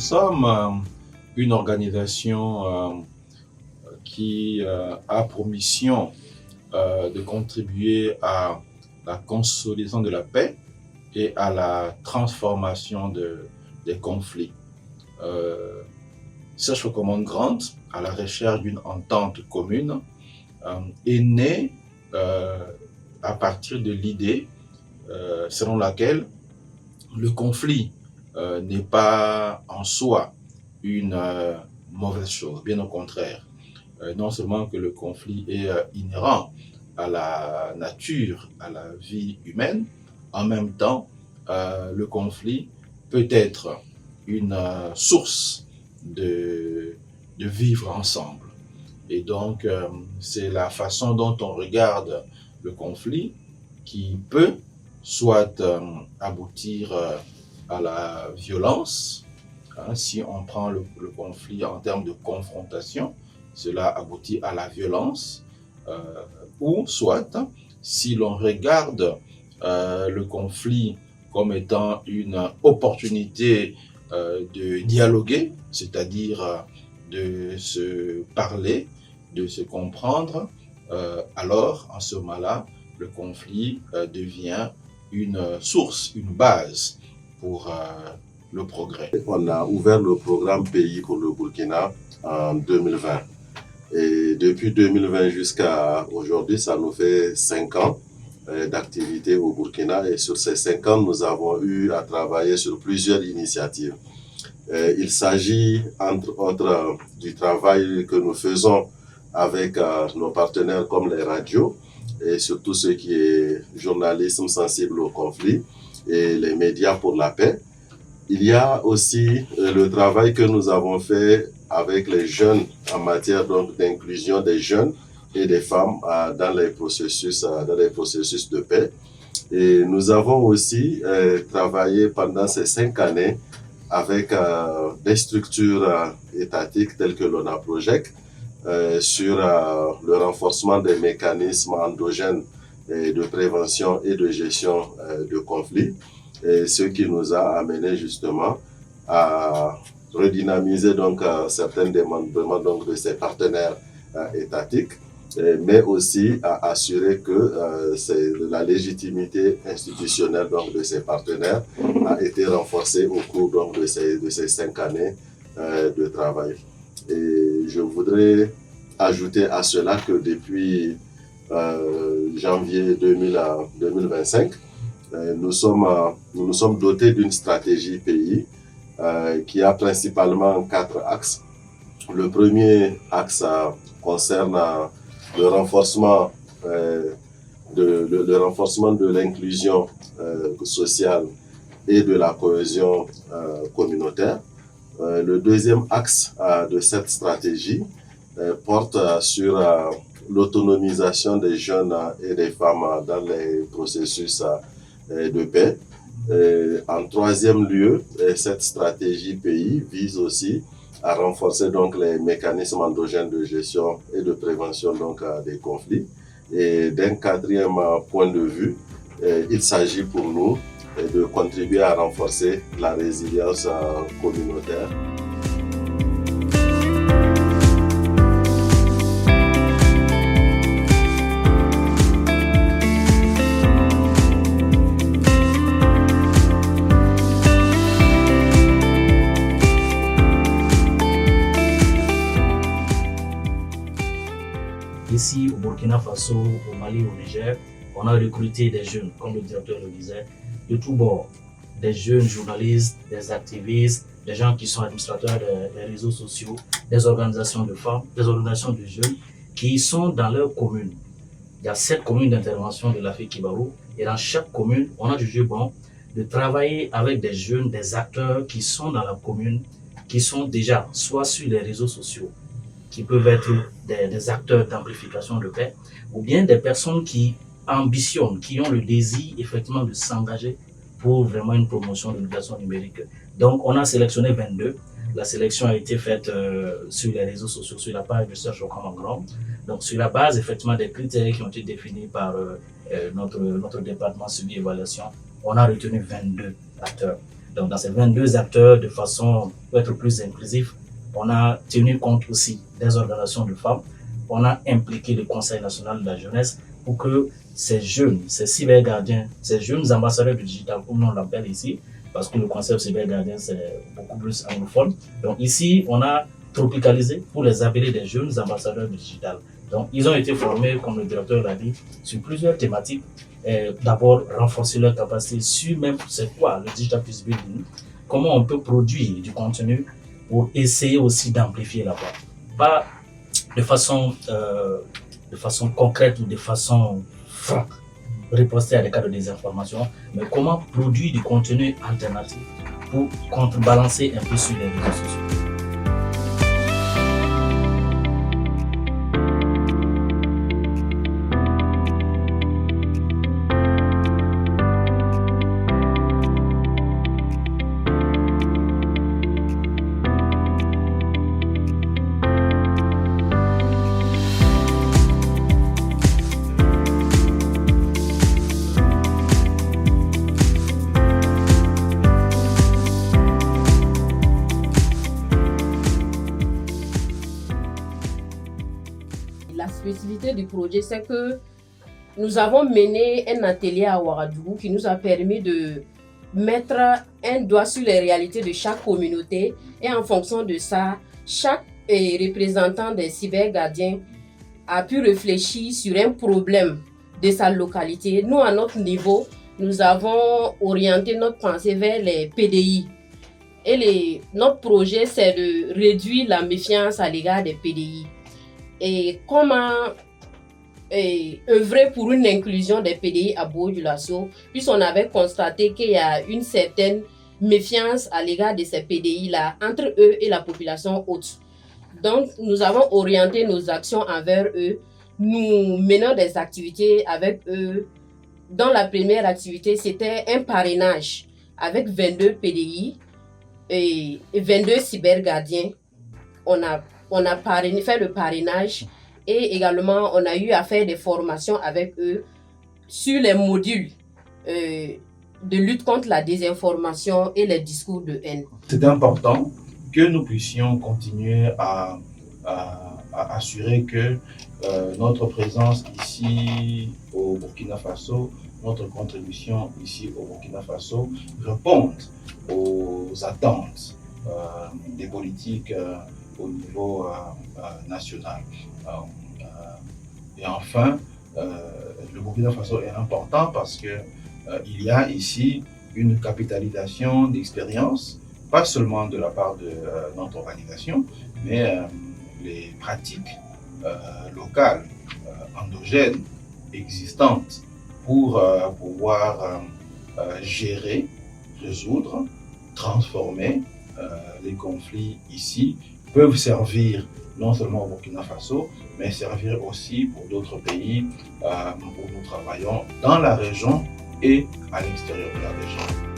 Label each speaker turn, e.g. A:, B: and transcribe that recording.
A: sommes une organisation qui a pour mission de contribuer à la consolidation de la paix et à la transformation des conflits. Search for Common Ground, à la recherche d'une entente commune, est née à partir de l'idée selon laquelle le conflit n'est pas en soi une mauvaise chose, bien au contraire. Non seulement que le conflit est inhérent à la nature, à la vie humaine, en même temps, le conflit peut être une source de vivre ensemble. Et donc, c'est la façon dont on regarde le conflit qui peut soit aboutir à la violence, si on prend le conflit en termes de confrontation, cela aboutit à la violence, ou soit, si l'on regarde le conflit comme étant une opportunité de dialoguer, c'est-à-dire de se parler, de se comprendre, alors en ce moment-là, le conflit devient une source, une base pour le progrès.
B: On a ouvert le programme Pays pour le Burkina en 2020. Et depuis 2020 jusqu'à aujourd'hui, ça nous fait 5 ans d'activité au Burkina. Et sur ces 5 ans, nous avons eu à travailler sur plusieurs initiatives. Il s'agit, entre autres, du travail que nous faisons avec nos partenaires comme les radios et surtout ce qui est journalisme sensible au conflit et les médias pour la paix. Il y a aussi le travail que nous avons fait avec les jeunes en matière donc d'inclusion des jeunes et des femmes dans les processus de paix. Et nous avons aussi travaillé pendant ces 5 années avec des structures étatiques telles que l'ONAPROJEC sur le renforcement des mécanismes endogènes de prévention et de gestion de conflits, et ce qui nous a amené justement à redynamiser donc certains démembrements donc de ces partenaires étatiques, mais aussi à assurer que la légitimité institutionnelle donc de ces partenaires a été renforcée au cours donc de ces 5 années de travail. Et je voudrais ajouter à cela que depuis janvier 2025, nous nous sommes dotés d'une stratégie pays qui a principalement 4 axes. Le premier axe concerne le renforcement de l'inclusion sociale et de la cohésion communautaire. Le deuxième axe de cette stratégie porte sur l'autonomisation des jeunes et des femmes dans les processus de paix. En troisième lieu, cette stratégie pays vise aussi à renforcer donc les mécanismes endogènes de gestion et de prévention donc des conflits. Et d'un quatrième point de vue, il s'agit pour nous de contribuer à renforcer la résilience communautaire.
C: Ici au Burkina Faso, au Mali, au Niger, on a recruté des jeunes, comme le directeur le disait, de tous bords. Des jeunes journalistes, des activistes, des gens qui sont administrateurs des réseaux sociaux, des organisations de femmes, des organisations de jeunes qui sont dans leur commune. Il y a 7 communes d'intervention de l'Afrique-Kibarou et dans chaque commune, on a jugé bon de travailler avec des jeunes, des acteurs qui sont dans la commune, qui sont déjà soit sur les réseaux sociaux, qui peuvent être des acteurs d'amplification de paix, ou bien des personnes qui ambitionnent, qui ont le désir effectivement de s'engager pour vraiment une promotion de l'éducation numérique. Donc on a sélectionné 22. La sélection a été faite sur les réseaux sociaux, sur la page de Search for Common Ground. Donc sur la base effectivement des critères qui ont été définis par notre département suivi évaluation, on a retenu 22 acteurs. Donc, dans ces 22 acteurs, de façon pour être plus inclusif, on a tenu compte aussi des organisations de femmes. On a impliqué le Conseil national de la jeunesse pour que ces jeunes, ces cybergardiens, ces jeunes ambassadeurs du digital, comme on l'appelle ici, parce que le concept cybergardien, c'est beaucoup plus anglophone. Donc ici, on a tropicalisé pour les appeler des jeunes ambassadeurs du digital. Donc, ils ont été formés, comme le directeur l'a dit, sur plusieurs thématiques. D'abord, renforcer leur capacité sur même c'est quoi le digital peace building, comment on peut produire du contenu pour essayer aussi d'amplifier la voix. Pas de façon concrète ou de façon franche, riposter à des cas de désinformation, mais comment produire du contenu alternatif pour contrebalancer un peu sur les réseaux sociaux.
D: La spécificité du projet, c'est que nous avons mené un atelier à Ouagadougou qui nous a permis de mettre un doigt sur les réalités de chaque communauté et en fonction de ça, chaque représentant des cybergardiens a pu réfléchir sur un problème de sa localité. Nous, à notre niveau, nous avons orienté notre pensée vers les PDI. Et notre projet, c'est de réduire la méfiance à l'égard des PDI. Et comment œuvrer pour une inclusion des PDI à Bobo-Dioulasso, puisqu'on avait constaté qu'il y a une certaine méfiance à l'égard de ces PDI-là entre eux et la population haute. Donc, nous avons orienté nos actions envers eux. Nous menons des activités avec eux. Dans la première activité, c'était un parrainage avec 22 PDI et 22 cybergardiens. On a fait le parrainage et également on a eu à faire des formations avec eux sur les modules de lutte contre la désinformation et les discours de haine.
A: C'est important que nous puissions continuer à assurer que notre présence ici au Burkina Faso, notre contribution ici au Burkina Faso réponde aux attentes des politiques au niveau national. Et enfin, le Burkina Faso est important parce que il y a ici une capitalisation d'expérience, pas seulement de la part de notre organisation, mais les pratiques locales, endogènes, existantes pour pouvoir gérer, résoudre, transformer les conflits ici peuvent servir non seulement au Burkina Faso, mais servir aussi pour d'autres pays où nous travaillons dans la région et à l'extérieur de la région.